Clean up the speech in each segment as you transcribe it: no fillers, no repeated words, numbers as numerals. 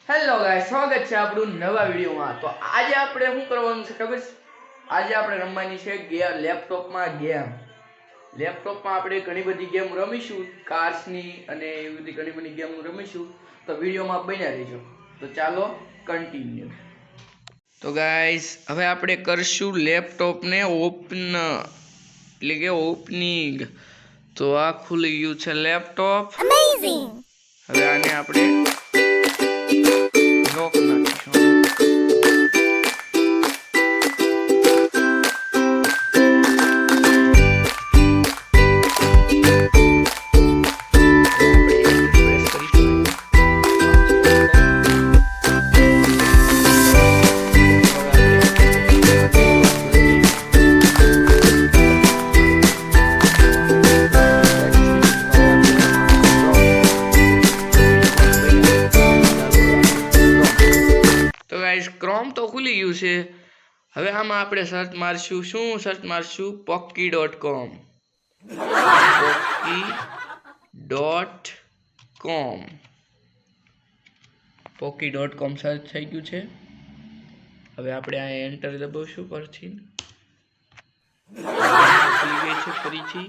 Hello guys, સ્વાગત છે આપણું નવા વિડીયોમાં। તો આજે આપણે શું કરવાનું છે ખબર છે? આજે આપણે રમવાની છે લેપટોપમાં ગેમ। લેપટોપમાં આપણે ઘણી બધી ગેમ રમીશું, કાર્સની અને એવી બધી ઘણી બધી ગેમ રમીશું। તો વિડીયોમાં બન્યા રહેજો। તો ચાલો કન્ટિન્યુ। તો ગાઈસ, હવે આપણે કરશું લેપટોપને ઓપન, એટલે કે ઓપનિંગ। તો આ ખુલી ગયું છે લેપટોપ। અમેઝિંગ। હવે આને આપણે લોક નાખીશું। ક્રોમ તો ખુલી ગયું છે। હવે આમાં આપણે સર્ચ મારશું, શું search મારશું? pocky.com। pocky.com pocky.com search થઈ ગયું છે। હવે આપણે આ એન્ટર દબાવશું પરથી, ખુલી ગઈ છે ફરીથી।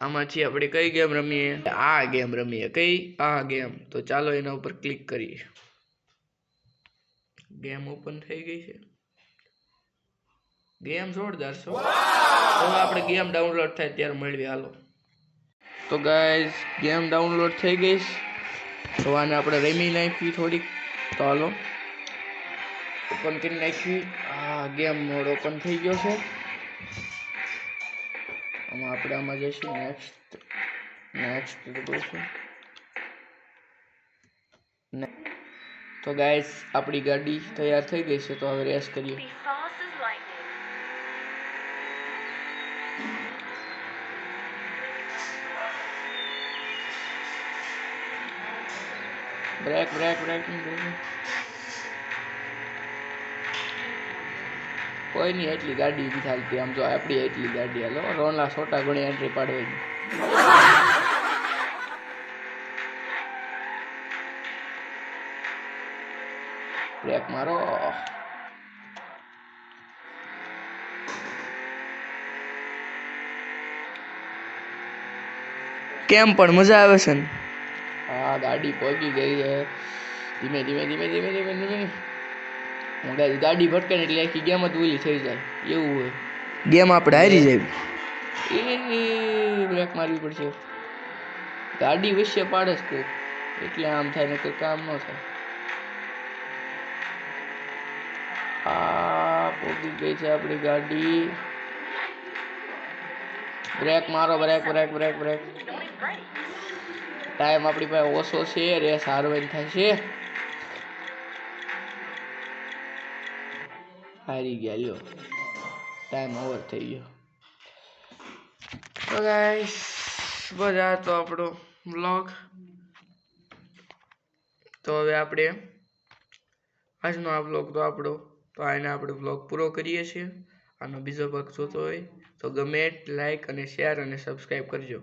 આમાંથી આપણે કઈ ગેમ રમીએ? આ ગેમ રમીએ। કઈ? આ ગેમ। તો ચાલો એના ઉપર ક્લિક કરીએ। ગેમ ઓપન થઈ ગઈ છે। ગેમ જોરદાર છે। તો આપણે ગેમ ડાઉનલોડ થાય ત્યારે મળીએ, હાલો। તો ગાઈસ, ગેમ ડાઉનલોડ થઈ ગઈ છે। તો આને આપણે રમી નાખી થોડીક। તો હાલો ઓપન કરી નાખી। આ ગેમ મોડ ઓપન થઈ ગયો છે। આમાં આપણે આમાં જઈશું, નેક્સ્ટ દબાવશું। તો ગાઈસ, આપણી ગાડી તૈયાર થઈ ગઈ છે। તો હવે રેસ કરીએ। બ્રેક બ્રેક બ્રેક કોઈ નહીં, એટલી ગાડી નથી ચાલતી। આમ જો આપણી એટલી ગાડી હાલો, રોનલા છોટા ઘણી એન્ટ્રી પાડવાની। બ્રેક મારો। કેમ પણ મજા આવે છે ને? હા, ગાડી પહોંચી ગઈ છે। ધીમે ધીમે ધીમે ધીમે ધીમે ધીમે હું ગાડી ભટકે ને એટલે આખી ગેમ જ ઓલી થઈ જાય, એવું હોય। ગેમ આપણે હારી જાય। બ્રેક મારવી પડશે। ગાડી વિશે પાડે છે કોઈ, એટલે આમ થાય ને કોઈ કામ ન થાય। આ પહોંચી ગઈ છે આપણી ગાડી। બ્રેક મારો, brake brake brake brake. Time આપણી પાસે ઓછો છે, રેસ હારવાની થાય છે। હારી ગયા, લ્યો, ટાઈમ ઓવર થઈ ગયો। તો ગાઈસ, બસ આ તો આપણો બ્લોગ। તો હવે આપણે આજનો આ બ્લોગ તો આપણો, તો આને આપણે બ્લોગ પૂરો કરીએ છીએ। આનો બીજો ભાગ જોતો હોય તો ગમે લાઈક અને શેર અને સબસ્ક્રાઈબ કરજો।